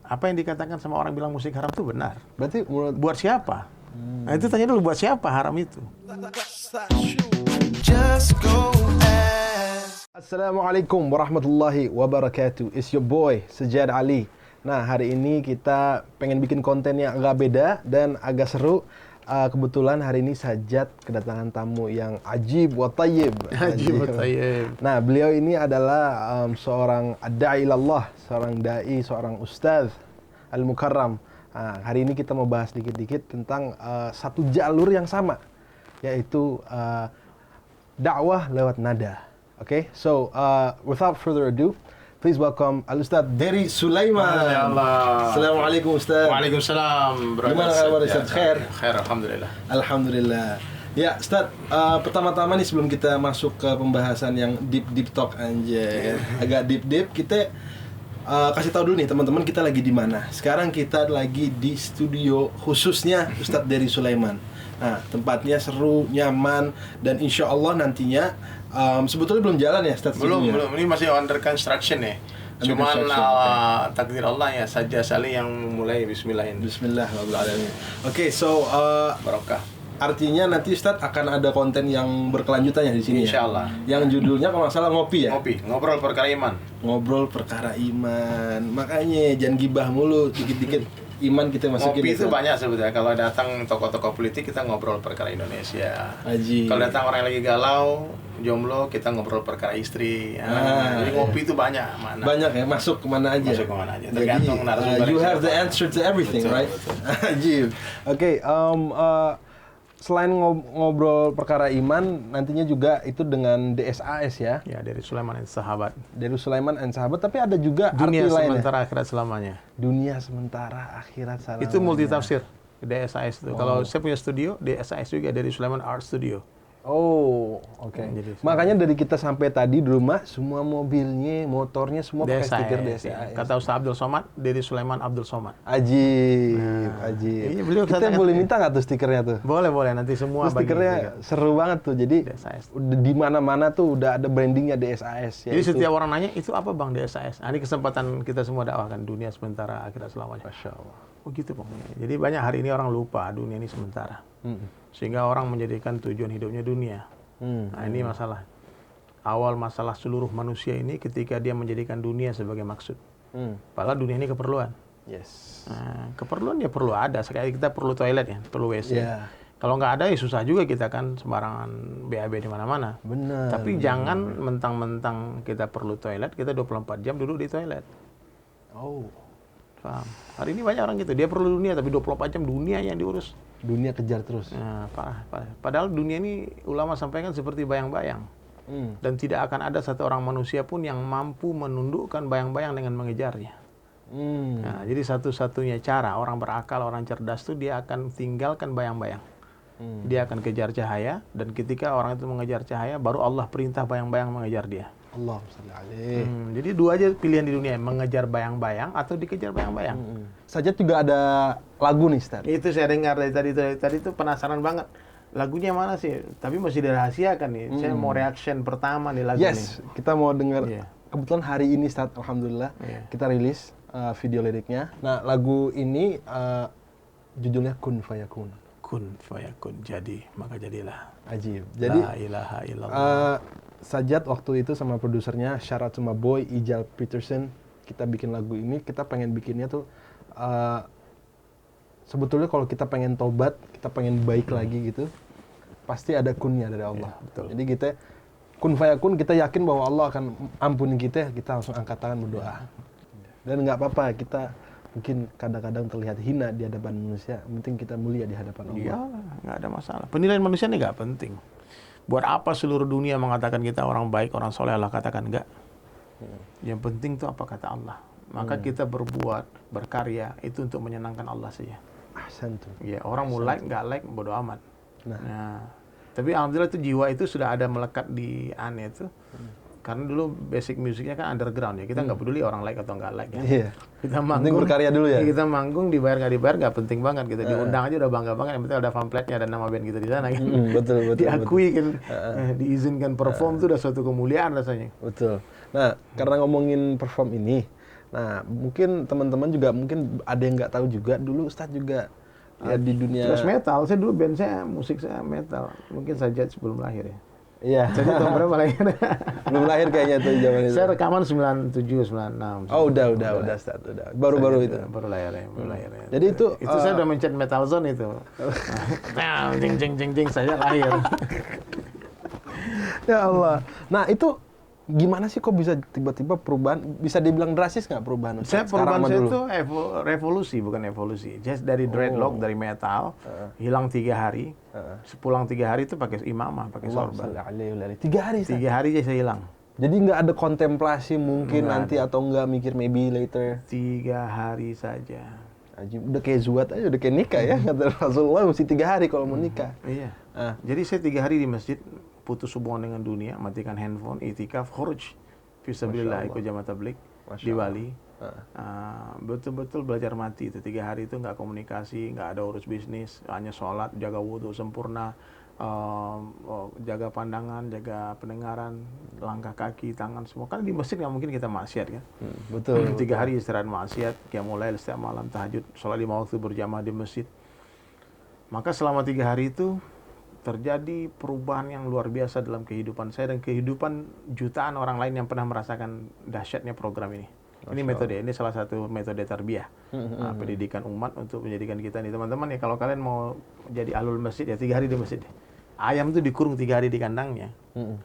Apa yang dikatakan sama orang bilang musik haram itu benar. Berarti menurut Buat siapa? Nah, itu tanya dulu buat siapa haram itu. Assalamualaikum warahmatullahi wabarakatuh. It's your boy Sajjad Ali. Nah, hari ini kita pengen bikin konten yang agak beda dan agak seru. Kebetulan hari ini Sajjad kedatangan tamu yang ajib wa tayyib. Ajib wa tayyib. Nah, beliau ini adalah seorang da'i ilallah, seorang dai, seorang ustaz al-mukarram. Nah, hari ini kita mau bahas dikit-dikit tentang satu jalur yang sama, yaitu dakwah lewat nada. Okay, so without further ado, please welcome Al-Ustaz Dery Sulaiman. Ya Allah. Assalamualaikum Ustaz. Waalaikumsalam. Gimana kabar Ustaz? Khair? Khair, alhamdulillah. Alhamdulillah. Ya Ustaz, pertama-tama nih sebelum kita masuk ke pembahasan yang deep talk anjay, agak deep, kita kasih tahu dulu nih teman-teman kita lagi di mana. Sekarang kita lagi di studio khususnya Ustaz Dery Sulaiman. Nah, tempatnya seru, nyaman, dan insya Allah nantinya sebetulnya belum jalan ya Ustaz? Belum. Ini masih under construction ya. Under Cuman construction, takdir Allah ya saja Sali yang mulai bismillahin. Bismillahirrahmanirrahim. Oke, so Barokah. artinya nanti Ustaz akan ada konten yang berkelanjutan ya di sini. Insya Allah. Ya? Yang judulnya kalau nggak salah ngopi ya. Ngopi, ngobrol perkara iman. Ngobrol perkara iman. Makanya jangan gibah mulu, dikit-dikit iman kita masukin. Ngopi itu banyak sebetulnya. Kalau datang tokoh-tokoh politik kita ngobrol perkara Indonesia. Haji. Kalau datang orang yang lagi galau, jomblo, kita ngobrol perkara istri. Jadi ngopi itu banyak mana. Banyak ya, masuk kemana aja. Masuk kemana aja. Tergantung Jadi, narasumber. you have the answer to everything, Betul, right? betul. Ajib. Oke, selain ngobrol perkara iman, nantinya juga itu dengan DSAS ya. Ya, dari Sulaiman dan sahabat. Dari Sulaiman and sahabat, tapi ada juga Dunia arti lainnya. sementara akhirat selamanya. Dunia sementara akhirat selamanya. Itu multi tafsir. DSAS itu. Kalau saya punya studio, DSAS juga dari Sulaiman Art Studio. Oh, oke. Jadi, Makanya dari kita sampai tadi di rumah, semua mobilnya, motornya semua pakai stiker DSAS. DSAS. Kata Ustaz Abdul Somad, dari Sulaiman Abdul Somad. Ajib, ajib. Iya, beliau Kita katanya- boleh minta nggak tuh stikernya tuh? Boleh, nanti semua Terus stikernya seru banget tuh. Jadi DSAS. udah di mana-mana tuh udah ada brandingnya DSAS. Jadi yaitu- setiap orang nanya, itu apa bang DSAS? Nah, ini kesempatan kita semua dakwahkan dunia sementara akhirat selamanya. Masya Allah. Oh gitu bang. Jadi banyak hari ini orang lupa dunia ini sementara. Sehingga orang menjadikan tujuan hidupnya dunia. Nah ini masalah. Awal masalah seluruh manusia ini ketika dia menjadikan dunia sebagai maksud. Padahal dunia ini keperluan. Yes. Nah, keperluan ya perlu ada. Sekali kita perlu toilet ya, perlu WC. Yeah. Kalau nggak ada ya susah juga kita kan sembarangan BAB di mana-mana. Benar. Tapi jangan mentang-mentang kita perlu toilet, kita 24 jam duduk di toilet. Oh, Paham? Hari ini banyak orang gitu, dia perlu dunia tapi 24 jam dunia yang diurus. dunia kejar terus. Nah, parah. Padahal dunia ini ulama sampaikan seperti bayang-bayang. Dan tidak akan ada satu orang manusia pun yang mampu menundukkan bayang-bayang dengan mengejarnya. Nah, jadi satu-satunya cara orang berakal, orang cerdas itu dia akan tinggalkan bayang-bayang. Dia akan kejar cahaya, dan ketika orang itu mengejar cahaya, baru Allah perintah bayang-bayang mengejar dia. Allah salli alaih. Jadi dua aja pilihan di dunia, mengejar bayang-bayang atau dikejar bayang-bayang. Sajjad juga ada lagu nih, Ustaz. Itu saya dengar dari tadi itu penasaran banget. Lagunya mana sih? Tapi masih dirahasiakan nih. Saya mau reaction pertama nih lagu ini. Yes, kita mau dengar. Iya. Kebetulan hari ini, Ustaz, alhamdulillah, kita rilis video liriknya. Nah, lagu ini judulnya Kun Fayakun. Kun fayakun, jadi maka jadilah. Ajib. Jadi La ilaha illallah. Sajjad waktu itu sama produsernya, shout out to my boy Ijal Peterson, kita bikin lagu ini, kita pengen bikinnya tuh sebetulnya kalau kita pengen tobat, kita pengen baik lagi gitu, pasti ada kunnya dari Allah. Ya, betul. Jadi kita kun fayakun, kita yakin bahwa Allah akan ampuni kita langsung angkat tangan berdoa. Dan nggak apa-apa, kita mungkin kadang-kadang terlihat hina di hadapan manusia, penting kita mulia di hadapan Allah. Iya, nggak ada masalah. Penilaian manusia ini nggak penting. Buat apa seluruh dunia mengatakan kita orang baik, orang soleh, Allah katakan enggak. Yang penting itu apa kata Allah. Maka kita berbuat, berkarya, itu untuk menyenangkan Allah saja. Ahsantum. Ya, orang mau like, nggak like, bodo amat. Nah, tapi alhamdulillah itu jiwa itu sudah ada melekat di Ane itu. Karena dulu basic musiknya kan underground ya. Kita nggak peduli orang like atau nggak like ya. Iya. Kita Penting manggung. berkarya dulu ya. Kita manggung dibayar nggak penting banget. Kita diundang aja udah bangga banget. Yang penting ada pamfletnya dan nama band kita di sana kan. Betul. Diakui kan, diizinkan perform itu udah suatu kemuliaan rasanya. Betul. Nah, karena ngomongin perform ini, Nah, mungkin teman-teman juga mungkin ada yang nggak tahu juga dulu Ustadz juga ya di dunia. Terus metal, saya dulu band saya, musik saya metal. Mungkin saja sebelum lahir ya. Iya. Jadi tahun berapa lahir? Belum lahir kayaknya tuh zaman itu. Saya rekaman 97, 96. Oh, udah Ustadz, udah. Baru-baru itu. Baru lahir ya, baru lahir ya. Jadi itu saya udah mencet Metal Zone itu. Nah, jing saya lahir. Ya Allah. Nah, itu gimana sih kok bisa tiba-tiba perubahan, bisa dibilang drastis nggak perubahan? Perubahan saya itu revolusi, bukan evolusi. Just dari dreadlock, dari metal, hilang 3 hari. Pulang 3 hari itu pakai imamah, pakai sorban. 3 hari? 3 hari aja saya hilang. Jadi nggak ada kontemplasi mungkin nanti atau nggak mikir maybe later? 3 hari saja. Ajib, udah kayak zuat aja, udah kayak nikah ya. Kata Rasulullah mesti 3 hari kalau mau nikah. Iya. Jadi saya 3 hari di masjid, putus hubungan dengan dunia, matikan handphone, itikaf, khuruj fisabilillah, ikut jamaah tabligh di Bali. Betul-betul belajar mati itu 3 hari itu, nggak komunikasi, nggak ada urus bisnis, hanya sholat, jaga wudhu sempurna, jaga pandangan, jaga pendengaran, langkah kaki, tangan, semua. Kan di masjid nggak mungkin kita maksiat kan. Betul. 3 hari istirahat maksiat, qiyamul lail setiap malam, tahajud, sholat 5 waktu berjamaah di masjid. Maka selama 3 hari itu terjadi perubahan yang luar biasa dalam kehidupan saya dan kehidupan jutaan orang lain yang pernah merasakan dahsyatnya program ini. Ini metode, ini salah satu metode tarbiyah, pendidikan umat untuk menjadikan kita nih teman-teman ya. Kalau kalian mau jadi ahlul masjid ya 3 hari di masjid. Ayam itu dikurung 3 hari di kandangnya,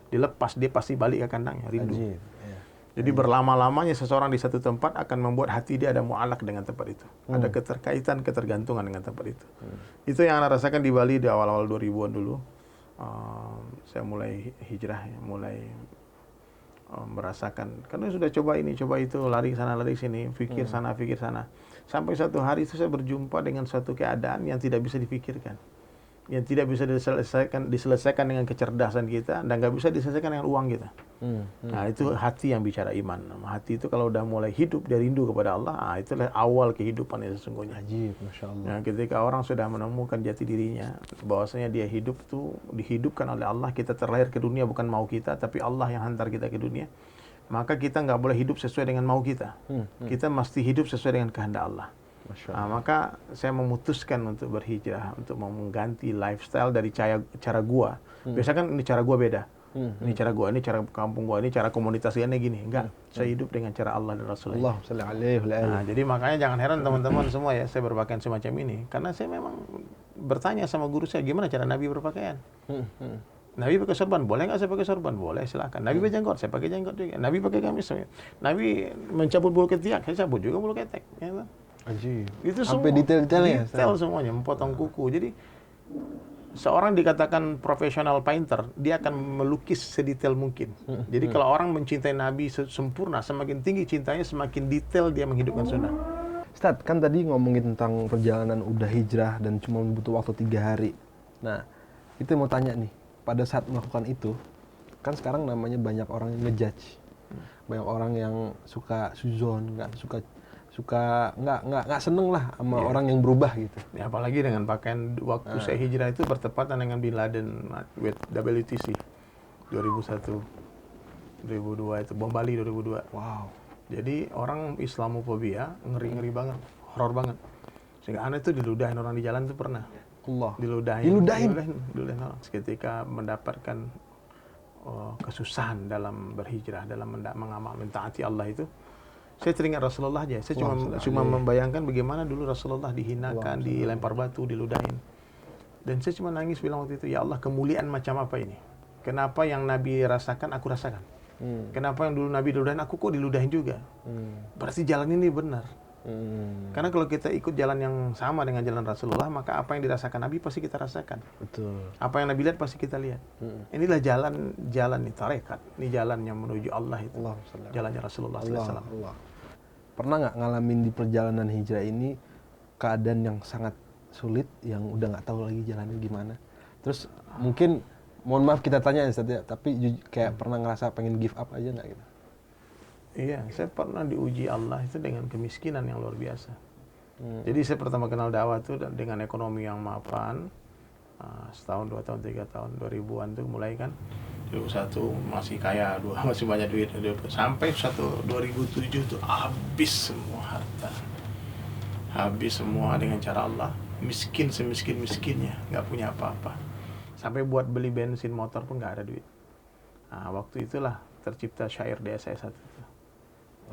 dilepas dia pasti balik ke kandangnya, rindu. Jadi berlama-lamanya seseorang di satu tempat akan membuat hati dia ada mu'alak dengan tempat itu. Ada keterkaitan, ketergantungan dengan tempat itu. Itu yang Anda rasakan di Bali di awal-awal 2000-an dulu. Saya mulai hijrah, ya, mulai merasakan. Karena sudah coba ini, coba itu, lari sana, lari sini, pikir sana, pikir sana. Sampai satu hari itu saya berjumpa dengan suatu keadaan yang tidak bisa dipikirkan. Yang tidak bisa diselesaikan dengan kecerdasan kita dan nggak bisa diselesaikan dengan uang kita. Nah itu hati yang bicara iman. Hati itu kalau udah mulai hidup dia rindu kepada Allah, itulah awal kehidupan yang sesungguhnya. Ajib, Masya Allah. Nah, ketika orang sudah menemukan jati dirinya, bahwasanya dia hidup tuh dihidupkan oleh Allah, kita terlahir ke dunia bukan mau kita, tapi Allah yang hantar kita ke dunia. Maka kita nggak boleh hidup sesuai dengan mau kita. Kita mesti hidup sesuai dengan kehendak Allah. Maka saya memutuskan untuk berhijrah, untuk mengganti lifestyle dari cara gua. Biasanya kan ini cara gua beda. Ini cara gua, ini cara kampung gua, ini cara komunitas ini gini. Enggak, saya hidup dengan cara Allah dan Rasulullah. Nah, jadi makanya jangan heran teman-teman semua ya, saya berpakaian semacam ini. Karena saya memang bertanya sama guru saya, gimana cara Nabi berpakaian? Nabi pakai sorban, boleh nggak saya pakai sorban? Boleh, silakan. Nabi pakai jenggot, saya pakai jenggot juga. Nabi pakai gamis. Nabi mencabut bulu ketiak, saya cabut juga bulu ketek. Ya, Ajib. itu sampai semua detail-detailnya. Detail semuanya, memotong kuku. Jadi seorang dikatakan profesional painter, dia akan melukis sedetail mungkin. Jadi kalau orang mencintai Nabi sempurna, semakin tinggi cintanya, semakin detail dia menghidupkan sunnah. Ustadz, kan tadi ngomongin tentang perjalanan udah hijrah dan cuma butuh waktu 3 hari. Nah, itu mau tanya nih, pada saat melakukan itu, kan sekarang namanya banyak orang yang ngejudge, banyak orang yang suka suzon, nggak seneng lah sama orang yang berubah gitu. Ya, apalagi dengan pakaian waktu saya hijrah itu bertepatan dengan Bin Laden WTC 2001, 2002 itu bom Bali 2002. Wow. Jadi orang Islamofobia ngeri banget, horor banget. Sehingga anak itu diludahin orang di jalan itu pernah. Allah. Diludahin orang. Ketika mendapatkan kesusahan dalam berhijrah, dalam mengamal mentaati Allah itu. Saya teringat Rasulullah aja. Saya cuma membayangkan bagaimana dulu Rasulullah dihinakan, dilempar batu, diludahin. Dan saya cuma nangis bilang waktu itu, ya Allah, kemuliaan macam apa ini? Kenapa yang Nabi rasakan, aku rasakan? Kenapa yang dulu Nabi diludahin, aku kok diludahin juga? Berarti jalan ini benar. Karena kalau kita ikut jalan yang sama dengan jalan Rasulullah, maka apa yang dirasakan Nabi pasti kita rasakan. Betul. Apa yang Nabi lihat pasti kita lihat. Inilah jalan nih, tarekat. Ini jalan yang menuju Allah itu. Jalannya Rasulullah SAW. Pernah nggak ngalamin di perjalanan hijrah ini keadaan yang sangat sulit, yang udah nggak tahu lagi jalannya gimana? Terus mungkin, mohon maaf kita tanya ya, tapi kayak pernah ngerasa pengen give up aja nggak gitu? Iya, saya pernah diuji Allah itu dengan kemiskinan yang luar biasa. Jadi saya pertama kenal dakwah itu dengan ekonomi yang mapan, setahun, 2 tahun, 3 tahun, 2000-an tuh mulai kan. 2001 masih kaya, masih banyak duit. Sampai 2007 tuh habis semua harta. Habis semua dengan cara Allah. Miskin semiskin-miskinnya, nggak punya apa-apa. Sampai buat beli bensin motor pun nggak ada duit. Nah, waktu itulah tercipta syair desa satu itu.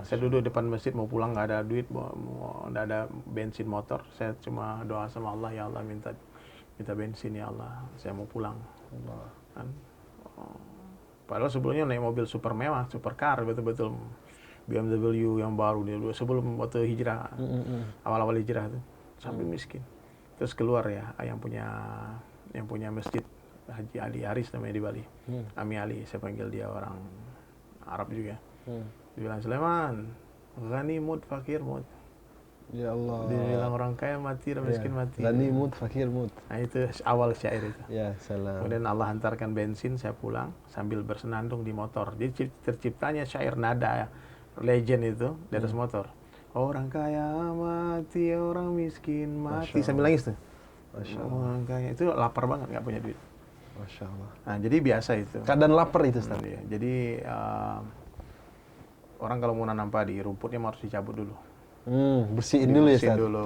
Saya duduk depan masjid mau pulang nggak ada duit, nggak ada bensin motor. Saya cuma doa sama Allah, ya Allah minta bensin ya Allah, saya mau pulang. Kan? Padahal sebelumnya naik mobil super mewah, super car betul-betul BMW yang baru dulu sebelum waktu hijrah, awal-awal hijrah itu sampai miskin. Terus keluar ya yang punya masjid Haji Ali Haris namanya di Bali, Ami Ali, saya panggil dia orang Arab juga. Dia bilang, Sulaiman, ghani mut, fakir mut. Ya Allah. Dia bilang orang kaya mati, orang miskin mati. Ghani mut, fakir mut. Nah itu awal syair itu. Ya salam. Kemudian Allah hantarkan bensin, saya pulang sambil bersenandung di motor. Jadi terciptanya syair nada legend itu di atas motor. Orang kaya mati, orang miskin mati. Sambil nangis tuh. Masya Allah. Orang kaya itu lapar banget, nggak punya duit. Masya Allah. Nah jadi biasa itu. Keadaan lapar itu, Ustaz. Jadi orang kalau mau nanam padi, rumputnya harus dicabut dulu. Bersihin dulu ya, Ustaz. Dulu.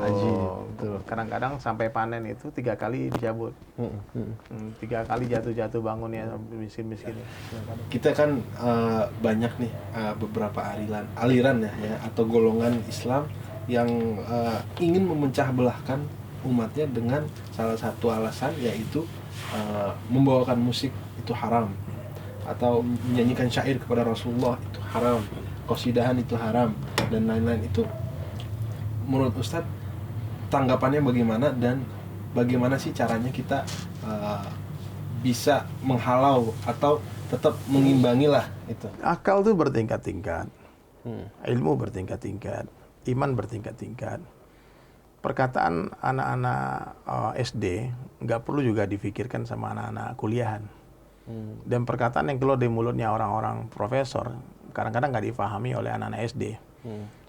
Betul. Kadang-kadang sampai panen itu 3 kali dicabut. 3 kali jatuh-jatuh bangun ya miskin-miskin. Kita kan banyak nih beberapa aliran ya atau golongan Islam yang ingin memecah belahkan umatnya dengan salah satu alasan yaitu membawakan musik itu haram atau menyanyikan syair kepada Rasulullah itu haram, qasidahan itu haram dan lain-lain. Itu menurut Ustadz tanggapannya bagaimana dan bagaimana sih caranya kita bisa menghalau atau tetap mengimbangi lah itu? Akal tuh bertingkat-tingkat, ilmu bertingkat-tingkat, iman bertingkat-tingkat. Perkataan anak-anak SD nggak perlu juga difikirkan sama anak-anak kuliahan. Dan perkataan yang keluar dari mulutnya orang-orang profesor kadang-kadang nggak difahami oleh anak-anak SD.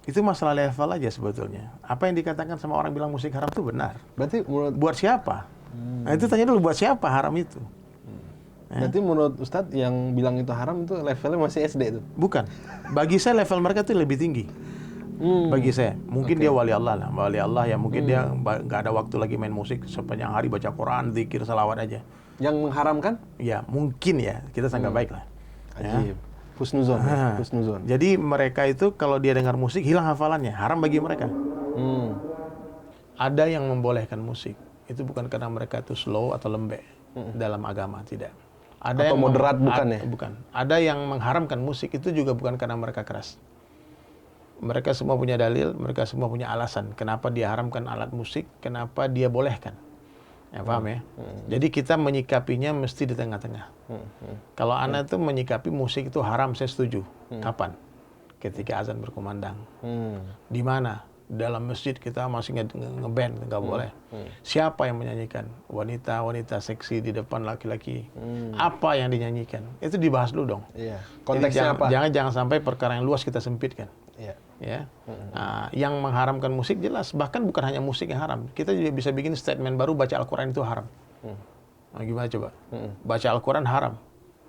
Itu masalah level aja sebetulnya. Apa yang dikatakan sama orang bilang musik haram itu benar. Berarti buat siapa? Nah, itu tanya dulu buat siapa haram itu? Berarti menurut Ustadz yang bilang itu haram itu levelnya masih SD itu? Bukan. Bagi saya level mereka itu lebih tinggi. Bagi saya, mungkin dia wali Allah lah, wali Allah ya mungkin dia nggak ada waktu lagi main musik sepanjang hari baca Quran, zikir, salawat aja. Yang mengharamkan? Ya mungkin ya, kita sangat baik lah. Ajib. Husnuzon, husnuzon. Jadi mereka itu kalau dia dengar musik hilang hafalannya, haram bagi mereka. Ada yang membolehkan musik, itu bukan karena mereka itu slow atau lembek dalam agama, tidak. Ada atau yang moderat bukan ya? Bukan. Ada yang mengharamkan musik itu juga bukan karena mereka keras. Mereka semua punya dalil, mereka semua punya alasan kenapa dia haramkan alat musik, kenapa dia bolehkan. Ya paham ya? Jadi kita menyikapinya mesti di tengah-tengah. Kalau anak itu menyikapi musik itu haram, saya setuju. Kapan? Ketika azan berkumandang. Di mana? Dalam masjid kita masih ngeband, nggak boleh. Siapa yang menyanyikan? Wanita-wanita seksi di depan laki-laki. Apa yang dinyanyikan? Itu dibahas dulu dong. Iya. Konteksnya apa? Jangan sampai perkara yang luas kita sempitkan. Iya. Ya. Nah, yang mengharamkan musik jelas, bahkan bukan hanya musik yang haram. Kita juga bisa bikin statement baru baca Al-Quran itu haram. Nah, gimana coba? Baca Al-Quran haram.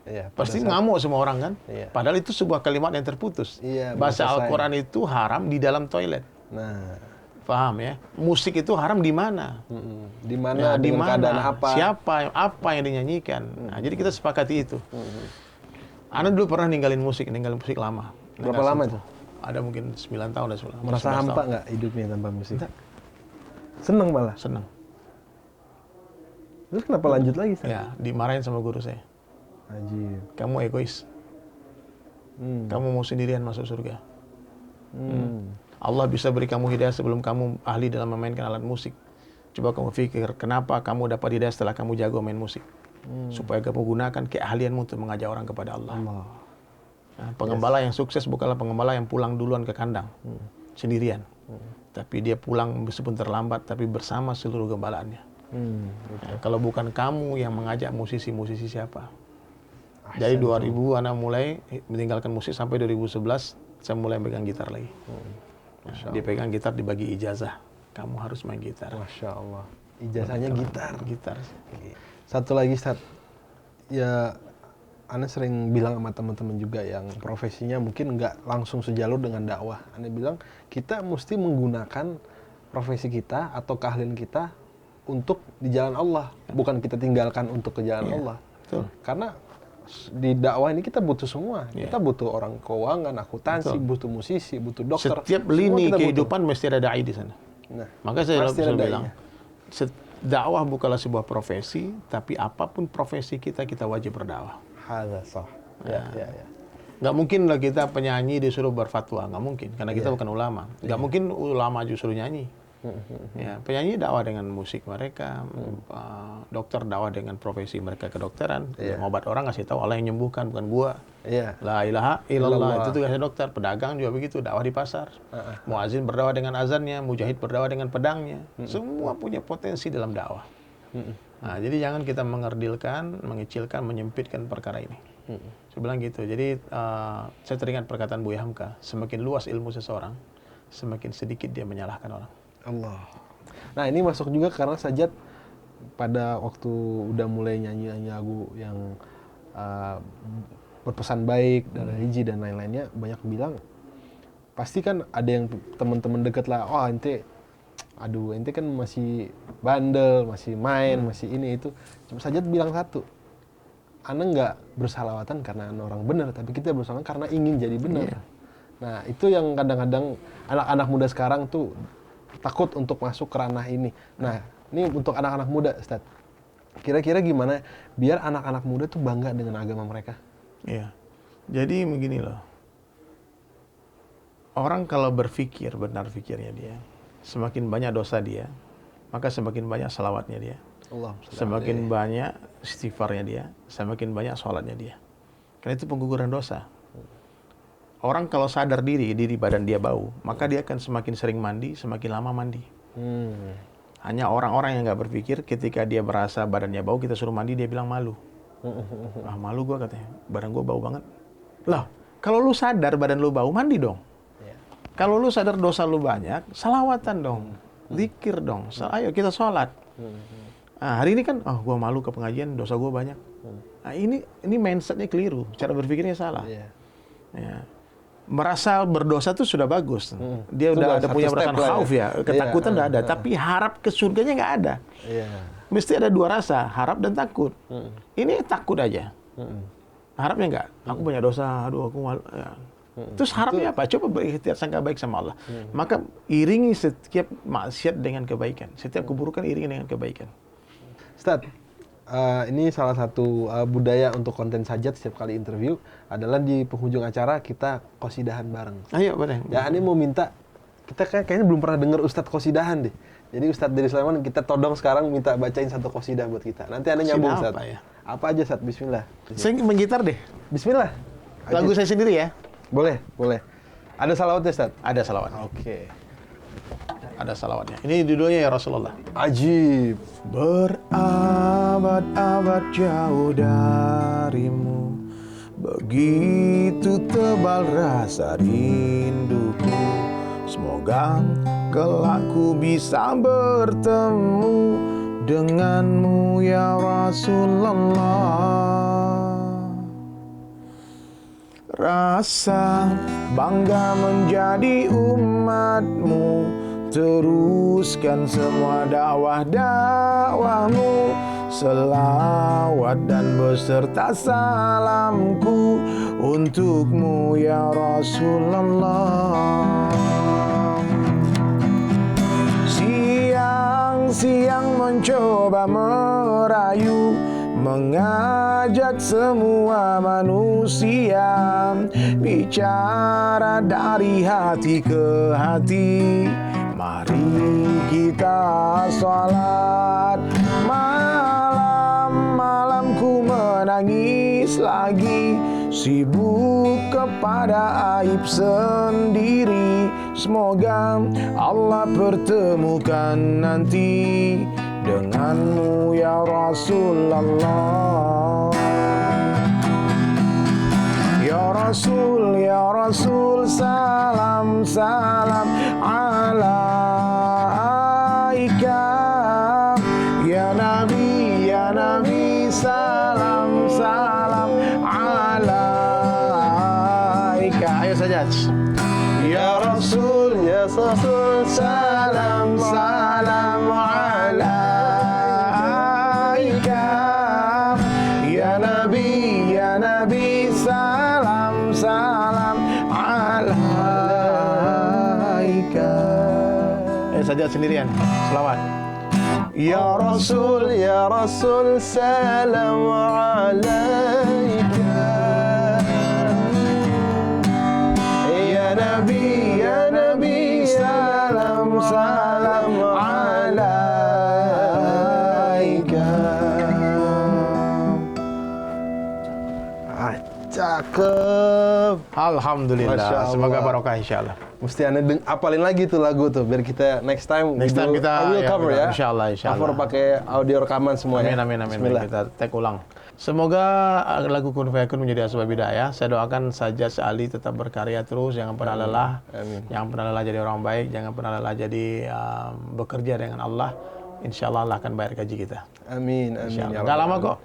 Iya, pasti ngamuk semua orang kan? Iya. Padahal itu sebuah kalimat yang terputus. Iya, baca Al-Quran itu haram di dalam toilet. Nah, paham ya? Musik itu haram di mana? Di mana? Di mana? keadaan apa? Siapa? Apa yang dinyanyikan? Nah, jadi kita sepakati itu. Ana dulu pernah ninggalin musik lama. Berapa lama itu? Ada mungkin 9 tahun. Merasa hampa nggak hidupnya tanpa musik? Enggak. Seneng malah? Seneng. Terus kenapa lanjut lagi? Ya, dimarahin sama guru saya. Ajib. Kamu egois. Kamu mau sendirian masuk surga. Allah bisa beri kamu hidayah sebelum kamu ahli dalam memainkan alat musik. Coba kamu pikir, kenapa kamu dapat hidayah setelah kamu jago main musik? Supaya kamu gunakan keahlianmu untuk mengajak orang kepada Allah. Nah, pengembala yang sukses bukanlah pengembala yang pulang duluan ke kandang sendirian, tapi dia pulang meskipun terlambat, tapi bersama seluruh gembalaannya. Nah, kalau bukan kamu yang mengajak musisi siapa? Dari 2000 anak mulai meninggalkan musik sampai 2011 saya mulai pegang gitar lagi. Nah, dia pegang gitar dibagi ijazah, kamu harus main gitar. Masya Allah. Ijazahnya gitar. Satu lagi Ustaz, ya Anda sering bilang sama teman-teman juga yang profesinya mungkin nggak langsung sejalur dengan dakwah. Anda bilang kita mesti menggunakan profesi kita atau keahlian kita untuk di jalan Allah, bukan kita tinggalkan untuk ke jalan Allah. Betul. Karena di dakwah ini kita butuh semua. Kita butuh orang keuangan, akuntansi, butuh musisi, butuh dokter. Setiap lini kehidupan mesti ada dai di sana. Nah, maka saya selalu bilang, dainya. dakwah bukanlah sebuah profesi, tapi apapun profesi kita wajib berdakwah. Hadza sah. Ya. Nggak mungkin lah kita penyanyi disuruh berfatwa, nggak mungkin, karena kita bukan ulama. Nggak mungkin ulama justru nyanyi. Ya, penyanyi dakwah dengan musik mereka, dokter dakwah dengan profesi mereka kedokteran. Ngobat orang ngasih tahu Allah yang nyembuhkan, bukan gua. La ilaha illallah, itu tugasnya dokter. Pedagang juga begitu, dakwah di pasar. Muazin berdakwah dengan azannya, mujahid berdakwah dengan pedangnya. Semua punya potensi dalam dakwah. Nah, jadi jangan kita mengerdilkan, mengecilkan, menyempitkan perkara ini. Saya bilang gitu. Jadi saya teringat perkataan Buya Hamka, semakin luas ilmu seseorang, semakin sedikit dia menyalahkan orang. Allah. Nah, ini masuk juga karena Sajat pada waktu udah mulai nyanyi lagu yang berpesan baik dan religi dan lain-lainnya, banyak bilang pasti kan ada yang teman-teman deket lah, oh ente kan masih bandel, masih main, masih ini itu. Cuma Sajat bilang satu, Anda nggak bersalawatan karena Anda orang benar, tapi kita bersalawatan karena ingin jadi benar. Nah, itu yang kadang-kadang anak-anak muda sekarang tuh takut untuk masuk ke ranah ini. Nah, ini untuk anak-anak muda, Ustaz. Kira-kira gimana biar anak-anak muda tuh bangga dengan agama mereka? Iya. Jadi begini loh. Orang kalau berpikir, benar pikirnya dia, semakin banyak dosa dia, maka semakin banyak salawatnya dia. Semakin banyak istighfarnya dia, semakin banyak sholatnya dia. Karena itu pengguguran dosa. Orang kalau sadar diri badan dia bau, maka dia akan semakin sering mandi, semakin lama mandi. Hanya orang-orang yang nggak berpikir, ketika dia merasa badannya bau, kita suruh mandi, dia bilang malu. Malu gua katanya, badan gua bau banget. Lah, kalau lu sadar badan lu bau, mandi dong. Kalau lu sadar dosa lu banyak, salawatan dong, zikir dong. Ayo kita sholat. Nah, hari ini kan, gua malu ke pengajian, dosa gua banyak. Nah, ini mindsetnya keliru, cara berpikirnya salah. Ya. Merasa berdosa itu sudah bagus. Dia udah ada punya perasaan khauf ya, ketakutan udah ada, tapi harap ke surganya nggak ada. Mesti ada dua rasa, harap dan takut. Ini takut aja. Harapnya nggak. Aku banyak dosa, aduh aku malu. Ya. Terus harapnya apa? Coba berikhtiar sangka baik sama Allah. Maka iringi setiap maksiat dengan kebaikan. Setiap keburukan iringi dengan kebaikan. Ustaz, ini salah satu budaya untuk konten Sajat setiap kali interview adalah di penghujung acara kita qosidahan bareng. Ayo, boleh. Ya, ini mau minta, kita kayaknya belum pernah dengar Ustadz qosidahan deh. Jadi Ustadz dari Sulaiman kita todong sekarang minta bacain satu qosidah buat kita. Nanti Anda nyambung Ustadz. Apa ya? Apa aja Ustadz? Bismillah. Saya menggitar deh. Bismillah. Lagu saya sendiri ya? Boleh. Ada salawatnya Ustadz? Ada salawat. Oke. Ada salawatnya. Ini judulnya ya Rasulullah. Ajib. Berabad-abad jauh darimu, begitu tebal rasa rinduku. Semoga kelak ku bisa bertemu denganmu ya Rasulullah. Rasa bangga menjadi umatmu, teruskan semua dakwah-dakwahmu. Selawat dan beserta salamku untukmu ya Rasulullah. Siang-siang mencoba merayu, mengajak semua manusia bicara dari hati ke hati. Mari kita sholat, malam ku menangis lagi, sibuk kepada aib sendiri. Semoga Allah pertemukan nanti denganmu ya Rasulullah. Ya Rasul, salam alaika. Ya Nabi, Sajjaj. Ya Rasul, ya Rasul, salam, salam alaika. Ya Nabi, salam, salam alaika. Sajjaj sendirian, selawat. Ya Rasul, salam alaika. Ya Nabi, salam, salam alaika. Cakep. Alhamdulillah. Masya Allah. Semoga barokah insyaallah. Mesti Anda apalin lagi tuh lagu tuh biar kita next time Next time kita I will cover ya. Insyaallah. Cover pakai audio rekaman semua ya. Amin. Bismillah. Kita take ulang. Semoga lagu Kun Fayakun menjadi asbab hidayah. Saya doakan Sajjaj Ali tetap berkarya terus, jangan pernah lelah. Amin. Jangan pernah lelah jadi orang baik, jangan pernah lelah jadi bekerja dengan Allah. Insyaallah Allah akan bayar gaji kita. Amin. Insyaallah. Nggak lama kok.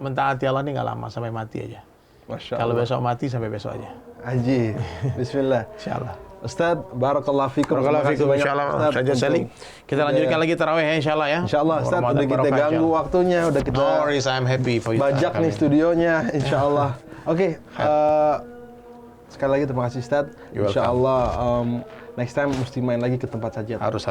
Mentaati Allah ini nggak lama, sampai mati aja. Masya Kalau Allah. besok mati sampai besok aja. Haji. Bismillah. Insyaallah. Ustaz, barakallahu fikum. Barakallahu fikum Terima kasih insyaallah. banyak, Ustaz, Sajjaj Ali. untuk- Kita lanjutkan lagi tarawih ya insyaallah ya. Insyaallah Ustaz, udah kita Ramadan ganggu barokah, waktunya, udah kita No worries, I'm happy for you. bajak nih studionya, insyaallah. Oke, sekali lagi terima kasih Ustaz. You're welcome. Insyaallah next time mesti main lagi ke tempat Sajjaj. Harus.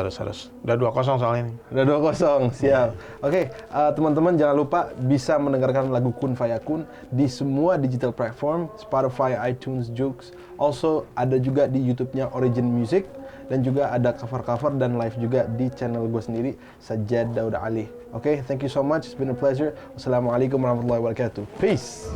Udah 2-0 soalnya ini. Udah 2-0, siap. Oke, teman-teman jangan lupa bisa mendengarkan lagu Kun Fayakun di semua digital platform, Spotify, iTunes, Joox. Also ada juga di YouTube-nya Origin Music dan juga ada cover-cover dan live juga di channel gue sendiri, Sajjad Daud Ali. Oke, thank you so much. It's been a pleasure. Wassalamualaikum warahmatullahi wabarakatuh. Peace.